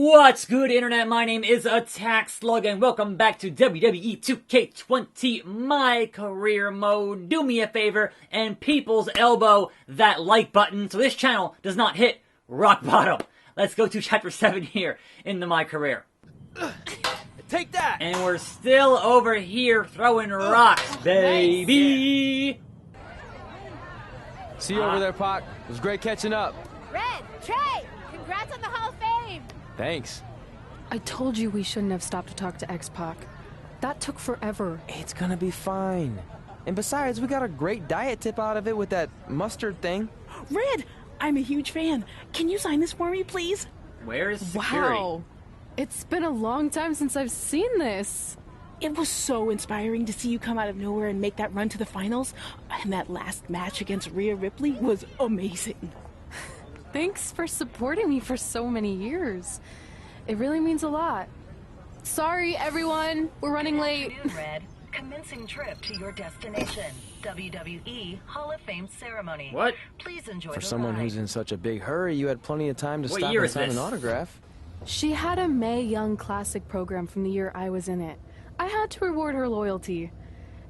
What's good, Internet? My name is Attack Slug, and welcome back to WWE 2K20 My Career Mode. Do me a favor and people's elbow that like button so this channel does not hit rock bottom. Let's go to Chapter 7 here in the My Career. Take that! And we're still over here throwing rocks, baby! See you over there, Pac. It was great catching up. Red, Trey, congrats on the Hall of Fame! Thanks. I told you we shouldn't have stopped to talk to X-Pac. That took forever. It's gonna be fine. And besides, we got a great diet tip out of it with that mustard thing. Red, I'm a huge fan. Can you sign this for me, please? Where is security? Wow. It's been a long time since I've seen this. It was so inspiring to see you come out of nowhere and make that run to the finals. And that last match against Rhea Ripley was amazing. Thanks for supporting me for so many years. It really means a lot. Sorry, everyone. We're running late. Good afternoon, Red. Commencing trip to your destination. WWE Hall of Fame ceremony. What? Please enjoy For the someone ride. who's in such a big hurry, you had plenty of time to What stop year and is sign this? an autograph. She had a Mae Young Classic program from the year I was in it. I had to reward her loyalty.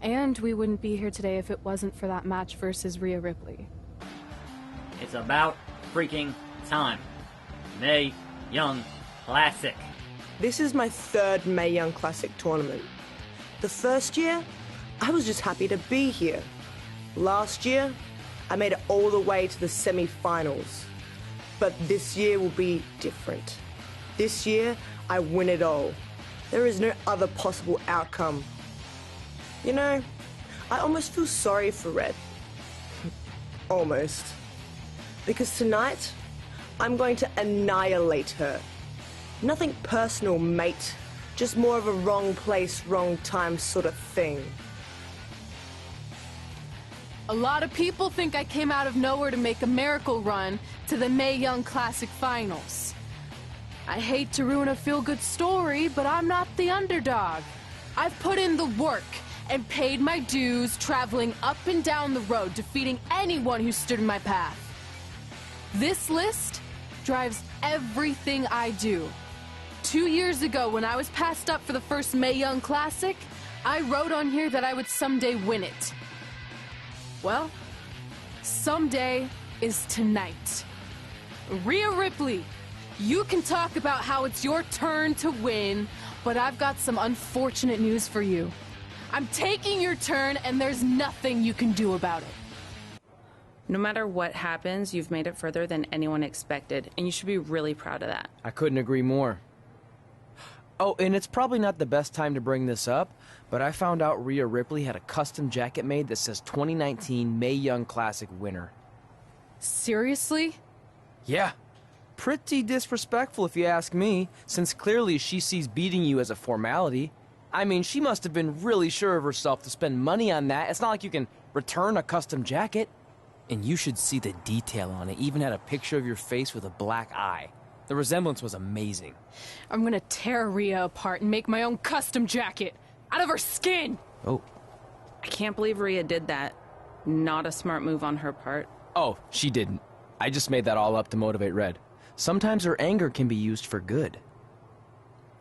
And we wouldn't be here today if it wasn't for that match versus Rhea Ripley. It's about freaking time. Mae Young Classic. This is my third Mae Young Classic tournament. The first year, I was just happy to be here. Last year, I made it all the way to the semi-finals. But this year will be different. This year, I win it all. There is no other possible outcome. You know, I almost feel sorry for Red. Almost. Because tonight, I'm going to annihilate her. Nothing personal, mate. Just more of a wrong place, wrong time sort of thing. A lot of people think I came out of nowhere to make a miracle run to the Mae Young Classic finals. I hate to ruin a feel-good story, but I'm not the underdog. I've put in the work and paid my dues traveling up and down the road, defeating anyone who stood in my path. This list drives everything I do. 2 years ago, when I was passed up for the first Mae Young Classic, I wrote on here that I would someday win it. Well, someday is tonight. Rhea Ripley, you can talk about how it's your turn to win, but I've got some unfortunate news for you. I'm taking your turn, and there's nothing you can do about it. No matter what happens, you've made it further than anyone expected, and you should be really proud of that. I couldn't agree more. Oh, and it's probably not the best time to bring this up, but I found out Rhea Ripley had a custom jacket made that says 2019 Mae Young Classic winner. Seriously? Yeah. Pretty disrespectful if you ask me, since clearly she sees beating you as a formality. I mean, she must have been really sure of herself to spend money on that. It's not like you can return a custom jacket. And you should see the detail on it. Even had a picture of your face with a black eye. The resemblance was amazing. I'm gonna tear Rhea apart and make my own custom jacket out of her skin! Oh. I can't believe Rhea did that. Not a smart move on her part. Oh, she didn't. I just made that all up to motivate Red. Sometimes her anger can be used for good.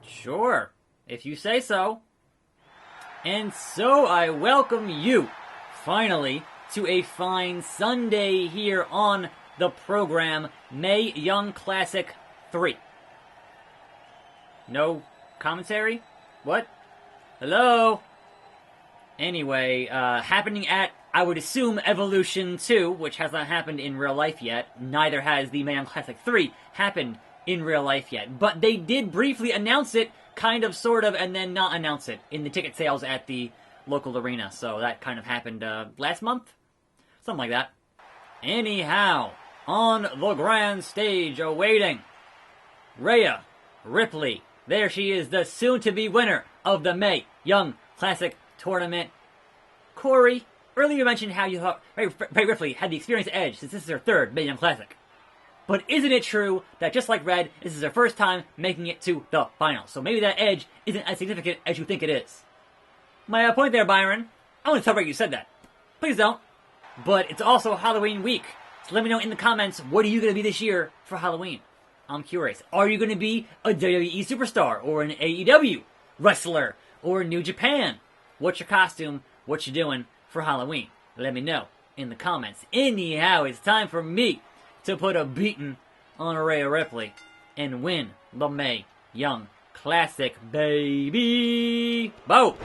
Sure, if you say so. And so I welcome you, finally, to a fine Sunday here on the program, Mae Young Classic 3. No commentary? What? Hello? Anyway, happening at, I would assume, Evolution 2, which has not happened in real life yet. Neither has the Mae Young Classic 3 happened in real life yet. But they did briefly announce it, kind of, sort of, and then not announce it in the ticket sales at the local arena. So that kind of happened last month? Something like that. Anyhow, on the grand stage awaiting Rhea Ripley. There she is, the soon-to-be winner of the Mae Young Classic tournament. Corey, earlier you mentioned how you thought Rhea Ripley had the experience edge since this is her third Mae Young Classic. But isn't it true that just like Red, this is her first time making it to the finals? So maybe that edge isn't as significant as you think it is. My point there, Byron. I want to celebrate you said that. Please don't. But it's also Halloween week. So let me know in the comments, what are you going to be this year for Halloween? I'm curious. Are you going to be a WWE Superstar or an AEW wrestler or New Japan? What's your costume? What you doing for Halloween? Let me know in the comments. Anyhow, it's time for me to put a beating on Rhea Ripley and win the Mae Young Classic, baby! Boom!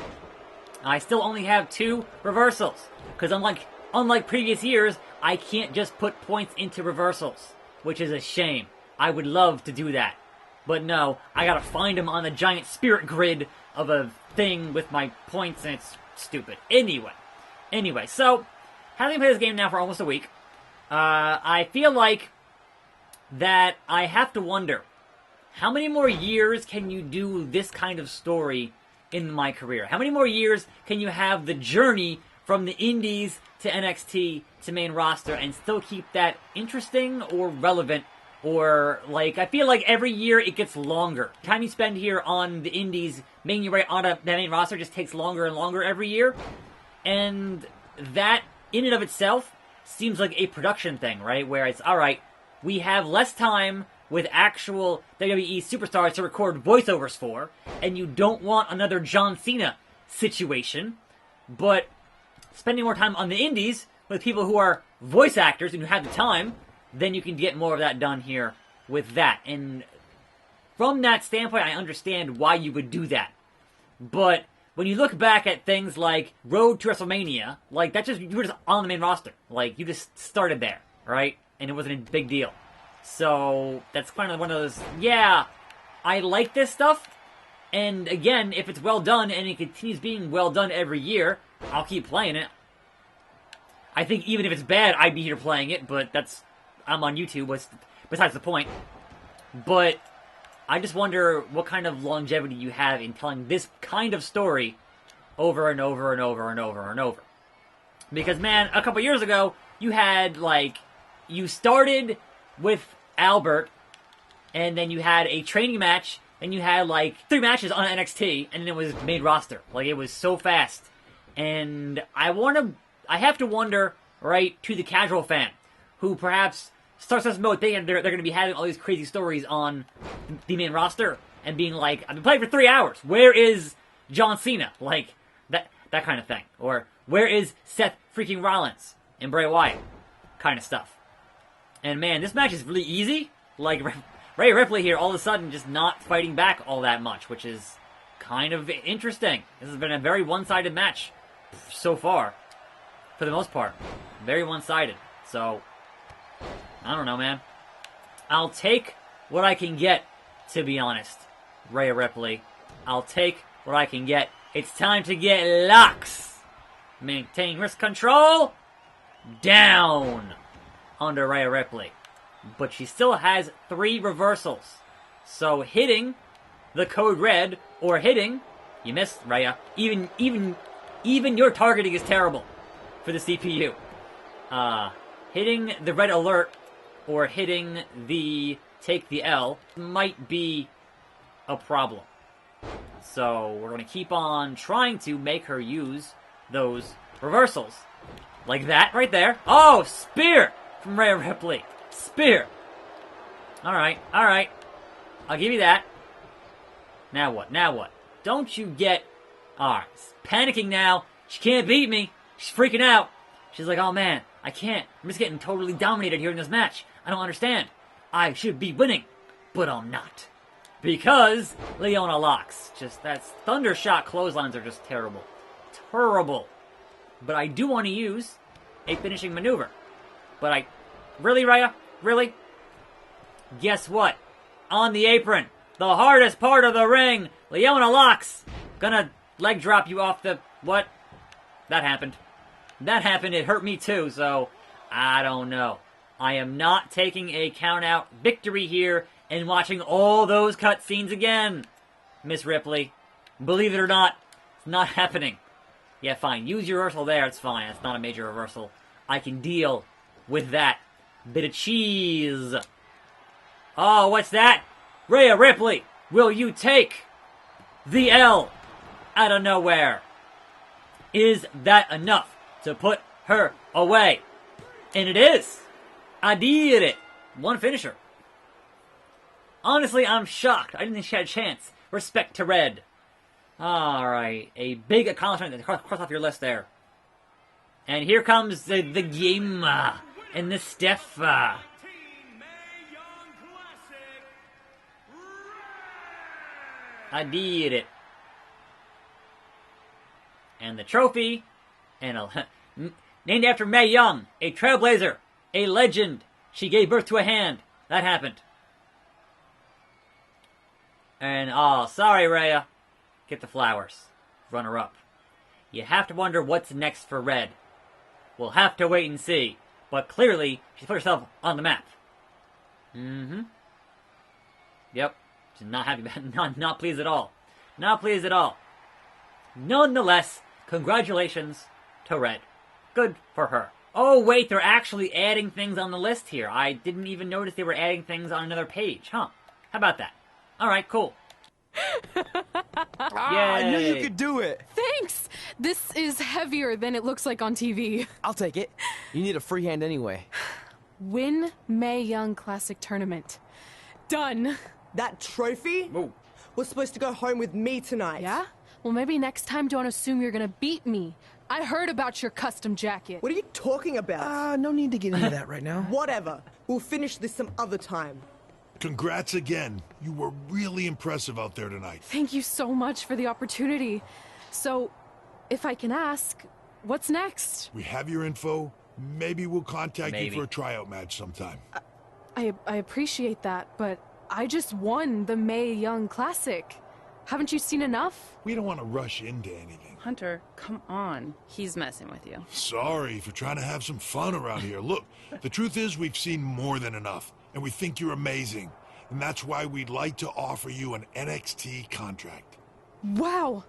I still only have 2 reversals, because unlike previous years, I can't just put points into reversals, which is a shame. I would love to do that. But no, I gotta find them on the giant spirit grid of a thing with my points, and it's stupid. Anyway, so, having played this game now for almost a week, I feel like that I have to wonder, how many more years can you do this kind of story in my career? How many more years can you have the journey from the indies to NXT to main roster and still keep that interesting or relevant? Or, I feel like every year it gets longer. The time you spend here on the indies, making your way onto the main roster just takes longer and longer every year. And that, in and of itself, seems like a production thing, right? Where it's, alright, we have less time with actual WWE Superstars to record voiceovers for, and you don't want another John Cena situation, but spending more time on the indies with people who are voice actors and who have the time, then you can get more of that done here with that. And from that standpoint, I understand why you would do that. But when you look back at things like Road to WrestleMania, you were just on the main roster. You just started there, right? And it wasn't a big deal. So, that's kind of one of those, yeah, I like this stuff, and again, if it's well done, and it continues being well done every year, I'll keep playing it. I think even if it's bad, I'd be here playing it, but I'm on YouTube, besides the point. But, I just wonder what kind of longevity you have in telling this kind of story over and over and over and over and over. Because, man, a couple years ago, you had, you started with Albert, and then you had a training match, and you had 3 matches on NXT, and then it was main roster. It was so fast. And I have to wonder, right, to the casual fan, who perhaps starts this mode thinking they're going to be having all these crazy stories on the main roster, and being like, I've been playing for 3 hours, where is John Cena? That kind of thing. Or, where is Seth freaking Rollins and Bray Wyatt? Kind of stuff. And man, this match is really easy. Rhea Ripley here, all of a sudden, just not fighting back all that much, which is kind of interesting. This has been a very one-sided match so far, for the most part. Very one-sided. So, I don't know, man. I'll take what I can get, to be honest. Rhea Ripley. I'll take what I can get. It's time to get locks. Maintain wrist control. Down. Under Rhea Ripley. But she still has 3 reversals. So hitting the code red or hitting, you missed, Rhea. Even your targeting is terrible for the CPU. Hitting the red alert or hitting the take the L might be a problem. So we're going to keep on trying to make her use those reversals. Like that right there. Oh, spear! From Rhea Ripley. Spear. Alright. I'll give you that. Now what? Don't you get... Alright. Panicking now. She can't beat me. She's freaking out. She's like, oh man, I can't. I'm just getting totally dominated here in this match. I don't understand. I should be winning. But I'm not. Because Leona locks. Just, that thundershot clotheslines are just terrible. Terrible. But I do want to use a finishing maneuver. But really, Rhea? Really? Guess what? On the apron, the hardest part of the ring, Leona locks. Gonna leg drop you off the... What? That happened. It hurt me too, so... I don't know. I am not taking a count-out victory here and watching all those cutscenes again. Miss Ripley. Believe it or not, it's not happening. Yeah, fine. Use your reversal there. It's fine. It's not a major reversal. I can deal with that. Bit of cheese. Oh, what's that? Rhea Ripley, will you take the L out of nowhere? Is that enough to put her away? And it is. I did it. One finisher. Honestly, I'm shocked. I didn't think she had a chance. Respect to Red. Alright, a big accomplishment to cross off your list there. And here comes the Gaaaaame and the Steph. I did it. And the trophy, and named after Mae Young, a trailblazer, a legend. She gave birth to a hand. That happened. And, oh, sorry, Rhea. Get the flowers. Runner up. You have to wonder what's next for Red. We'll have to wait and see. But clearly, she's put herself on the map. Mm-hmm. Yep. She's not happy about it. Not pleased at all. Not pleased at all. Nonetheless, congratulations to Red. Good for her. Oh, wait, they're actually adding things on the list here. I didn't even notice they were adding things on another page. Huh. How about that? Alright, cool. I knew you could do it. Thanks! This is heavier than it looks like on TV. I'll take it. You need a free hand anyway. Win Mae Young Classic Tournament. Done. That trophy was supposed to go home with me tonight. Yeah? Well, maybe next time don't assume you're gonna beat me. I heard about your custom jacket. What are you talking about? No need to get into that right now. Whatever. We'll finish this some other time. Congrats again. You were really impressive out there tonight. Thank you so much for the opportunity. So, if I can ask, what's next? We have your info. Maybe we'll contact you for a tryout match sometime. I appreciate that, but I just won the Mae Young Classic. Haven't you seen enough? We don't want to rush into anything. Hunter, come on. He's messing with you. Sorry for trying to have some fun around here. Look, the truth is we've seen more than enough, and we think you're amazing. And that's why we'd like to offer you an NXT contract. Wow.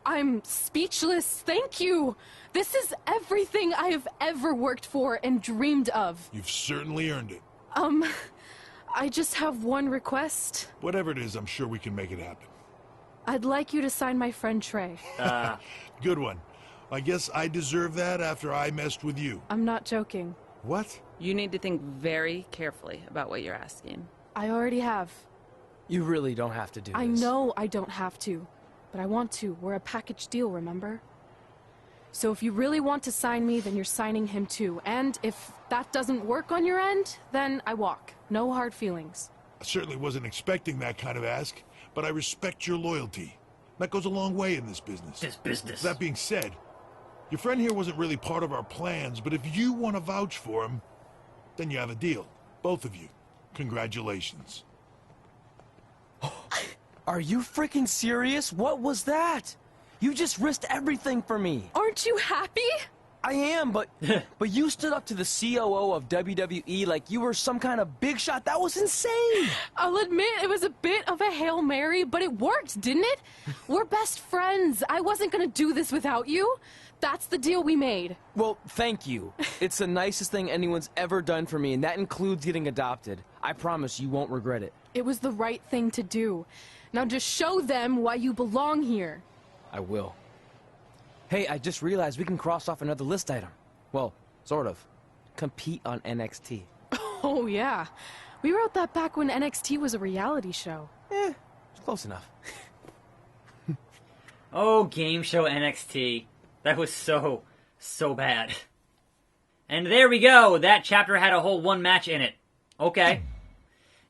I'm speechless. Thank you. This is everything I have ever worked for and dreamed of. You've certainly earned it. I just have one request. Whatever it is, I'm sure we can make it happen. I'd like you to sign my friend Trey. Good one. I guess I deserve that after I messed with you. I'm not joking. What? You need to think very carefully about what you're asking. I already have. You really don't have to do this. I know I don't have to, but I want to. We're a package deal, remember? So if you really want to sign me, then you're signing him too. And if that doesn't work on your end, then I walk. No hard feelings. I certainly wasn't expecting that kind of ask, but I respect your loyalty. That goes a long way in this business. That being said, your friend here wasn't really part of our plans, but if you want to vouch for him, then you have a deal. Both of you. Congratulations. Are you freaking serious? What was that? You just risked everything for me. Aren't you happy? I am, but you stood up to the COO of WWE like you were some kind of big shot. That was insane. I'll admit it was a bit of a Hail Mary, but it worked, didn't it? We're best friends. I wasn't gonna do this without you. That's the deal we made. Well, thank you. It's the nicest thing anyone's ever done for me, and that includes getting adopted. I promise you won't regret it. It was the right thing to do. Now just show them why you belong here. I will. Hey, I just realized we can cross off another list item. Well, sort of. Compete on NXT. Oh, yeah. We wrote that back when NXT was a reality show. It's close enough. Oh, game show NXT. That was so bad. And there we go. That chapter had a whole one match in it. Okay.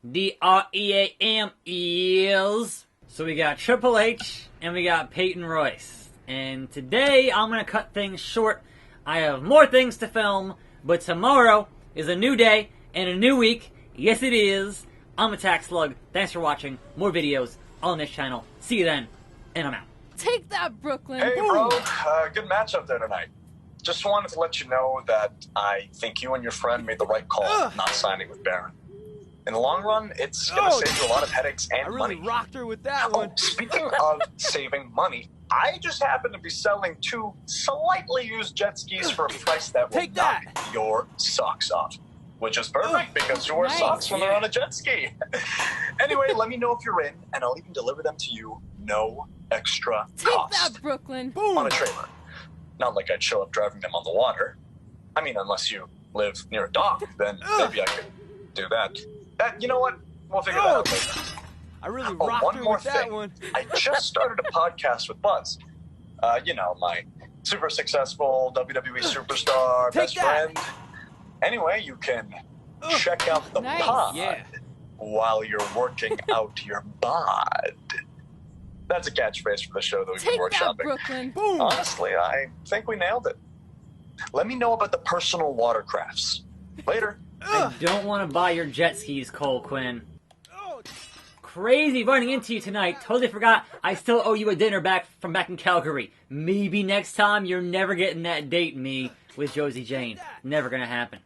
DREAM is... So we got Triple H and we got Peyton Royce. And today I'm going to cut things short. I have more things to film, but tomorrow is a new day and a new week. Yes, it is. I'm Attack Slug. Thanks for watching. More videos on this channel. See you then, and I'm out. Take that, Brooklyn. Hey, bro. Good match up there tonight. Just wanted to let you know that I think you and your friend made the right call not signing with Baron. In the long run, it's going to save you a lot of headaches and money. I really rocked her with that one. Speaking of saving money, I just happen to be selling 2 slightly used jet skis for a price that will knock your socks off. Which is perfect because you wear socks when they're on a jet ski. Anyway, let me know if you're in, and I'll even deliver them to you, no extra cost. Take that, Brooklyn. On a trailer. Not like I'd show up driving them on the water. I mean, unless you live near a dock, then maybe I could do that. You know what? We'll figure that out later. I really Oh, rocked one her more with that thing. one. I just started a podcast with Buzz. You know, my super successful WWE superstar best friend. Anyway, you can check out the pod while you're working out your bod. That's a catchphrase for the show that we've been workshopping. Brooklyn. Boom. Honestly, I think we nailed it. Let me know about the personal watercrafts. Later. I don't want to buy your jet skis, Cole Quinn. Crazy running into you tonight. Totally forgot I still owe you a dinner back in Calgary. Maybe next time you're never getting that date, me, with Josie Jane. Never gonna happen.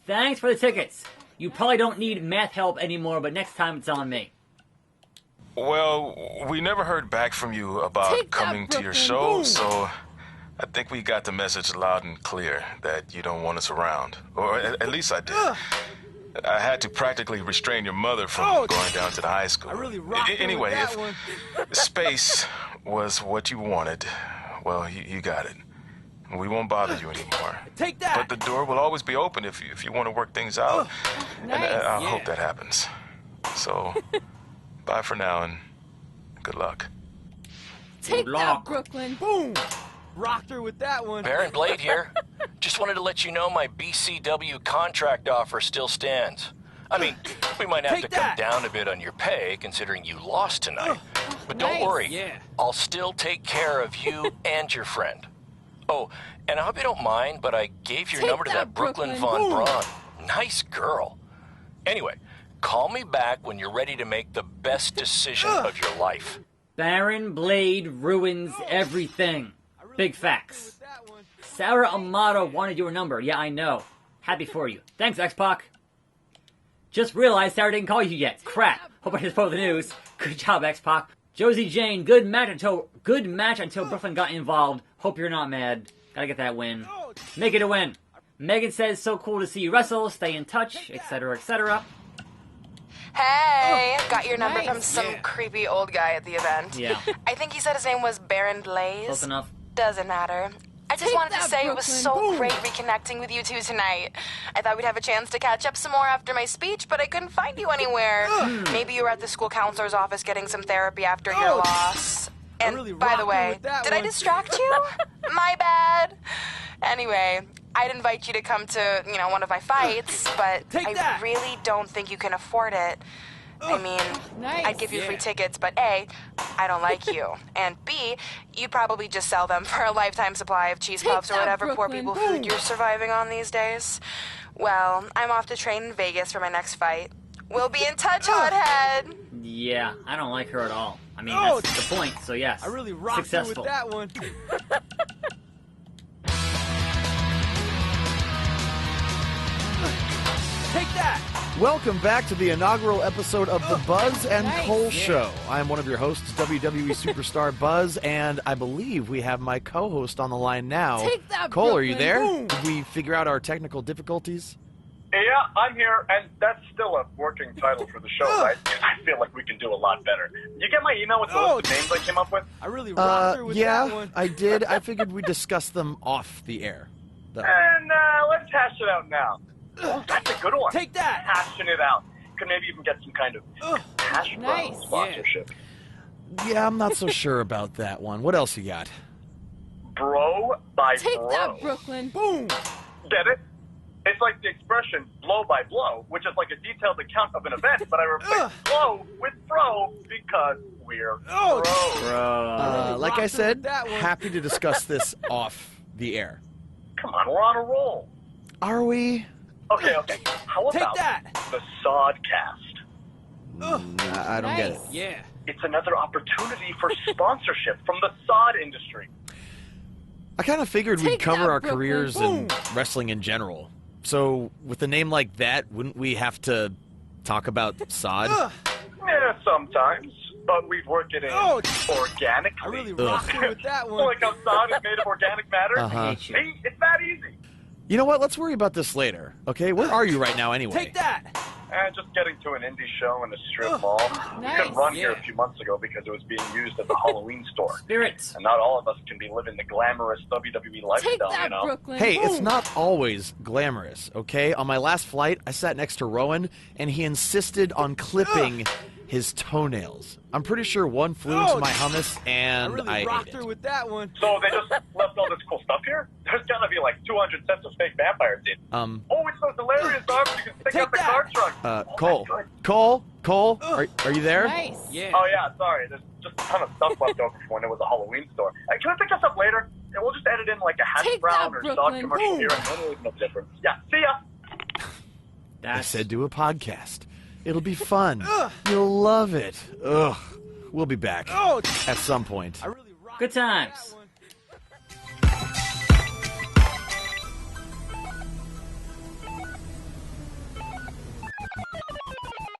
Thanks for the tickets. You probably don't need math help anymore, but next time it's on me. Well, we never heard back from you about coming to your show, so I think we got the message loud and clear that you don't want us around. Or at least I did. I had to practically restrain your mother from going down to the high school. Anyway, if space was what you wanted, well, you got it. We won't bother you anymore. Take that! But the door will always be open if you want to work things out. And I hope that happens. So, bye for now and good luck. Take that, Brooklyn. Boom! Rocked her with that one. Baron Blade here. Just wanted to let you know my BCW contract offer still stands. I mean, we might have to come down a bit on your pay, considering you lost tonight. But don't worry, I'll still take care of you and your friend. Oh, and I hope you don't mind, but I gave your number to that Brooklyn Von Braun. Nice girl. Anyway, call me back when you're ready to make the best decision of your life. Baron Blade ruins everything. Big facts. Sarah Amato wanted your number. Yeah, I know. Happy for you. Thanks, X-Pac. Just realized Sarah didn't call you yet. Crap. Hope I just spoiled the news. Good job, X-Pac. Josie Jane, good match until Brooklyn got involved. Hope you're not mad. Gotta get that win. Make it a win. Megan says, so cool to see you wrestle. Stay in touch, etc., etc. Hey, got your number from some creepy old guy at the event. Yeah. I think he said his name was Baron Blaze. Close enough. Doesn't matter. I just wanted to say it was so great reconnecting with you two tonight. I thought we'd have a chance to catch up some more after my speech, but I couldn't find you anywhere. Maybe you were at the school counselor's office getting some therapy after your loss. And by the way, did I distract you? My bad. Anyway, I'd invite you to come to, one of my fights, but I really don't think you can afford it. I mean, I'd give you free tickets, but A, I don't like you, and B, you'd probably just sell them for a lifetime supply of cheese puffs or whatever poor people food you're surviving on these days. Well, I'm off to train in Vegas for my next fight. We'll be in touch, hothead! Yeah, I don't like her at all. I mean, that's the point, so yes. I really rocked her with that one. Take that! Welcome back to the inaugural episode of the Buzz and Cole Show. I am one of your hosts, WWE Superstar Buzz, and I believe we have my co-host on the line now. Take that, Cole, are you there? Boom. Did we figure out our technical difficulties? Yeah, I'm here, and that's still a working title for the show, right? I feel like we can do a lot better. You get my email with the list of names I came up with? I really rocked her with that one. I did. I figured we'd discuss them off the air. And let's hash it out now. Oh, that's a good one. Take that! Hashing it out. Could maybe even get some kind of hash brown sponsorship. Yeah, I'm not so sure about that one. What else you got? Bro by Take bro. that, Brooklyn. Boom! Get it? It's like the expression blow by blow, which is like a detailed account of an event, but I replace blow with bro because we're bros. Like I said, happy to discuss this off the air. Come on, we're on a roll. Are we? Okay. How about the Sodcast? I don't get it. Yeah. It's another opportunity for sponsorship from the sod industry. I kind of figured we'd cover our Brooklyn. careers Boom. in wrestling in general. So, with a name like that, wouldn't we have to talk about sod? Yeah, sometimes. But we'd work it in organically. I really rocked her with that one. Like how sod is made of organic matter. Uh-huh. See, it's that easy. You know what? Let's worry about this later. Okay, where are you right now anyway? Take that! Just getting to an indie show in a strip mall. We couldn't run here a few months ago because it was being used as a Halloween store. Spirits. And not all of us can be living the glamorous WWE lifestyle, you know? Brooklyn. Hey, it's not always glamorous, okay? On my last flight, I sat next to Rowan, and he insisted on clipping his toenails. I'm pretty sure one flew into my hummus, and I ate rocked it. through with that one. So they just left all this cool stuff here? There's gotta be like 200 sets of fake vampires in. Oh, it's so hilarious, Bob. You can stick out the car trunk. Cole, are you there? Nice. Yeah. Oh, yeah, sorry. There's just a ton of stuff left over from when it was a Halloween store. Can I pick this up later? And we'll just edit in like a hash brown or Sod commercial here, and it'll make no difference. Yeah, see ya. I said do a podcast. It'll be fun. You'll love it. Ugh. We'll be back at some point. Good times.